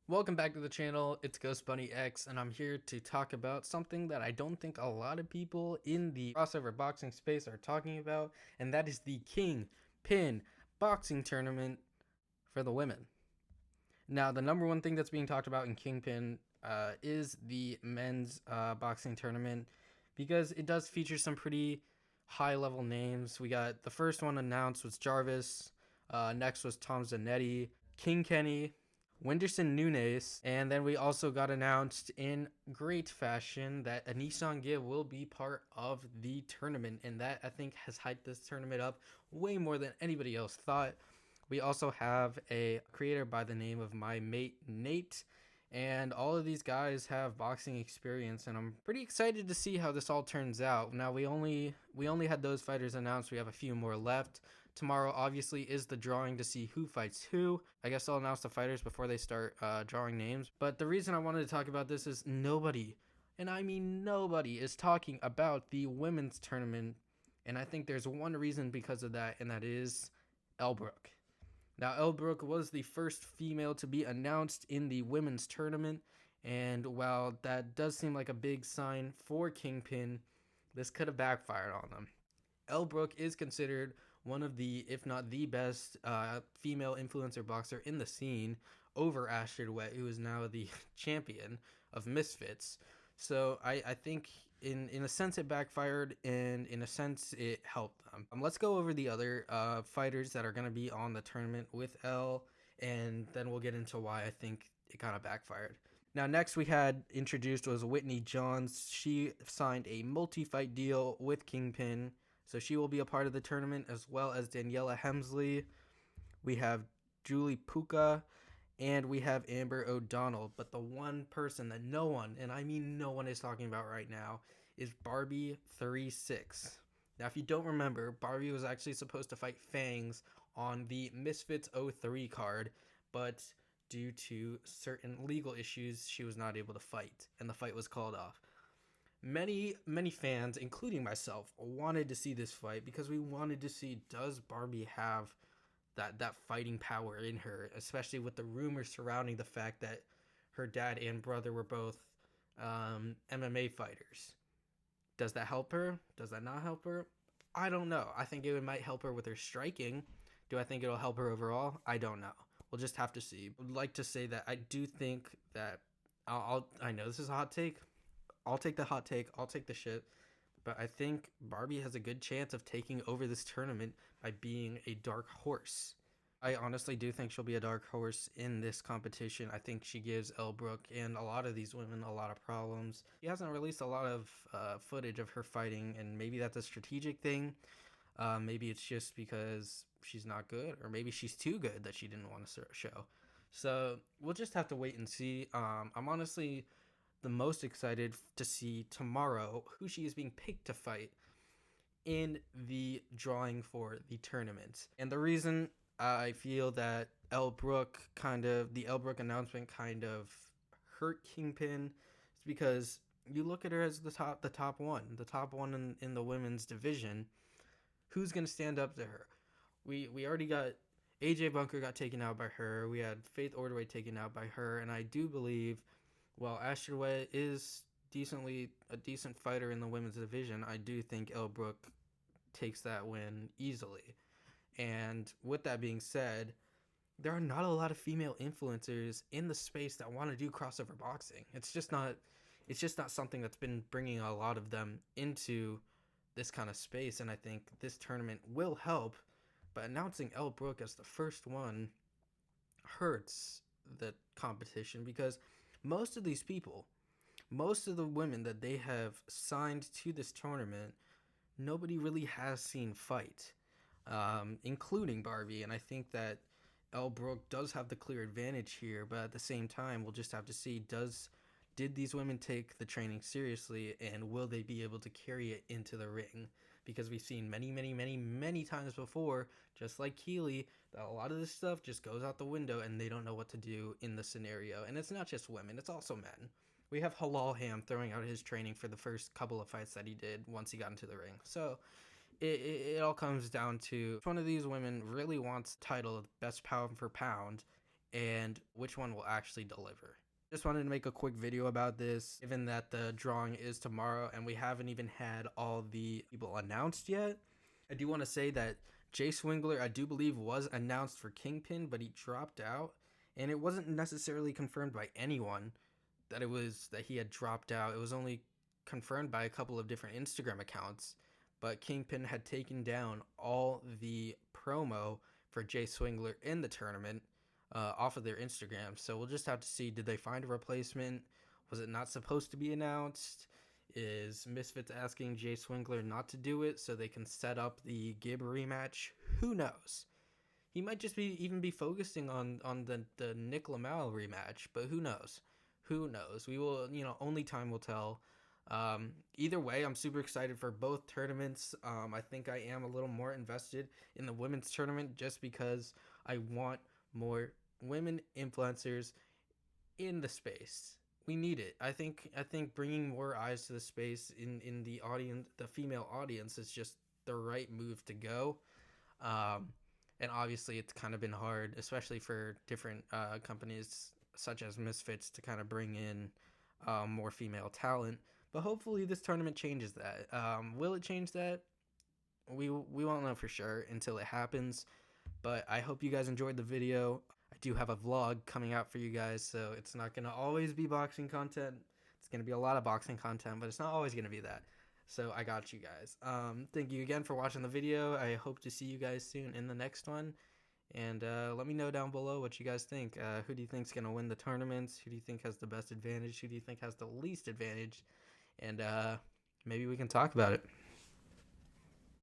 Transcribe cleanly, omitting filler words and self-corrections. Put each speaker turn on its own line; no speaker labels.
Welcome back to the channel. It's Ghost Bunny X, and I'm here to talk about something that I don't think a lot of people in the crossover boxing space are talking about, and that is the Kingpin boxing tournament for the women. Now, the number one thing that's being talked about in Kingpin is the men's boxing tournament because it does feature some pretty high level names. We got the first one announced was Jarvis, next was Tom Zanetti, King Kenny, Wenderson Nunes, and then we also got announced in great fashion that Anisong Gibb will be part of the tournament, and that I think has hyped this tournament up way more than anybody else thought. We also have a creator by the name of My Mate Nate, and all of these guys have boxing experience, and I'm pretty excited to see how this all turns out. Now we only had those fighters announced. We have a few more left. Tomorrow obviously is the drawing to see who fights who. I guess I'll announce the fighters before they start drawing names. But the reason I wanted to talk about this is nobody, and I mean nobody, is talking about the women's tournament, and I think there's one reason because of that, and that is Elle Brook. Now, Elle Brook was the first female to be announced in the women's tournament, and while that does seem like a big sign for Kingpin, this could have backfired on them. Elle Brook is considered one of the, if not the best, female influencer boxer in the scene over Astrid Wet, who is now the champion of Misfits. So I think in a sense it backfired, and in a sense it helped them. Let's go over the other fighters that are going to be on the tournament with Elle, and then we'll get into why I think it kind of backfired. Now, next we had introduced was Whitney Johns. She signed a multi-fight deal with Kingpin, so she will be a part of the tournament, as well as Daniela Hemsley. We have Julie Puka, and we have Amber O'Donnell. But the one person that no one, and I mean no one, is talking about right now is Barbie 36. Now, if you don't remember, Barbie was actually supposed to fight Fangs on the Misfits 03 card, but due to certain legal issues, she was not able to fight, and the fight was called off. Many fans, including myself, wanted to see this fight because we wanted to see, does Barbie have that fighting power in her, especially with the rumors surrounding the fact that her dad and brother were both MMA fighters. Does that help her? Does that not help her? I don't know. I think it might help her with her striking. Do I think it'll help her overall? I don't know. We'll just have to see. I'd like to say that I do think that I know this is a hot take. I'll take the hot take. I'll take the shit. But I think Barbie has a good chance of taking over this tournament by being a dark horse. I honestly do think she'll be a dark horse in this competition. I think she gives Elle Brook and a lot of these women a lot of problems. She hasn't released a lot of footage of her fighting, and maybe that's a strategic thing. Maybe it's just because she's not good, or maybe she's too good that she didn't want to show. So we'll just have to wait and see. I'm honestly the most excited to see tomorrow who she is being picked to fight in the drawing for the tournament. And the reason I feel that the Elle Brook announcement kind of hurt Kingpin is because you look at her as the top one in the women's division. Who's going to stand up to her? We already got AJ Bunker got taken out by her. We had Faith Ordway taken out by her, and I do believe, while Astrid Wet is a decent fighter in the women's division, I do think Elle Brook takes that win easily. And with that being said, there are not a lot of female influencers in the space that want to do crossover boxing. It's just not something that's been bringing a lot of them into this kind of space, and I think this tournament will help. But announcing Elle Brook as the first one hurts the competition, because most of these people, most of the women that they have signed to this tournament, nobody really has seen fight, including Barbie. And I think that Elle Brook does have the clear advantage here, but at the same time, we'll just have to see, did these women take the training seriously, and will they be able to carry it into the ring? Because we've seen many times before, just like Keely, that a lot of this stuff just goes out the window and they don't know what to do in the scenario. And it's not just women, it's also men. We have Halal Ham throwing out his training for the first couple of fights that he did once he got into the ring. So it all comes down to, if one of these women really wants the title of best pound for pound and which one will actually deliver. Just wanted to make a quick video about this, given that the drawing is tomorrow and we haven't even had all the people announced yet. I do want to say that Jay Swingler, I do believe, was announced for Kingpin, but he dropped out, and it wasn't necessarily confirmed by anyone that he had dropped out. It was only confirmed by a couple of different Instagram accounts, but Kingpin had taken down all the promo for Jay Swingler in the tournament off of their Instagram. So we'll just have to see, did they find a replacement? Was it not supposed to be announced? Is Misfits asking Jay Swingler not to do it so they can set up the Gib rematch? Who knows? He might just even be focusing on the Nick Lamal rematch, but who knows? Who knows? We will, only time will tell. Either way, I'm super excited for both tournaments. I think I am a little more invested in the women's tournament just because I want more women influencers in the space. We need it. I think bringing more eyes to the space in the audience, the female audience, is just the right move to go. And obviously it's kind of been hard, especially for different companies such as Misfits, to kind of bring in more female talent. But hopefully this tournament changes that. Will it change that? We won't know for sure until it happens. But I hope you guys enjoyed the video. I do have a vlog coming out for you guys, so it's not going to always be boxing content. It's going to be a lot of boxing content, but it's not always going to be that. So I got you guys. Thank you again for watching the video. I hope to see you guys soon in the next one. And let me know down below what you guys think. Who do you think is going to win the tournaments? Who do you think has the best advantage? Who do you think has the least advantage? And maybe we can talk about it.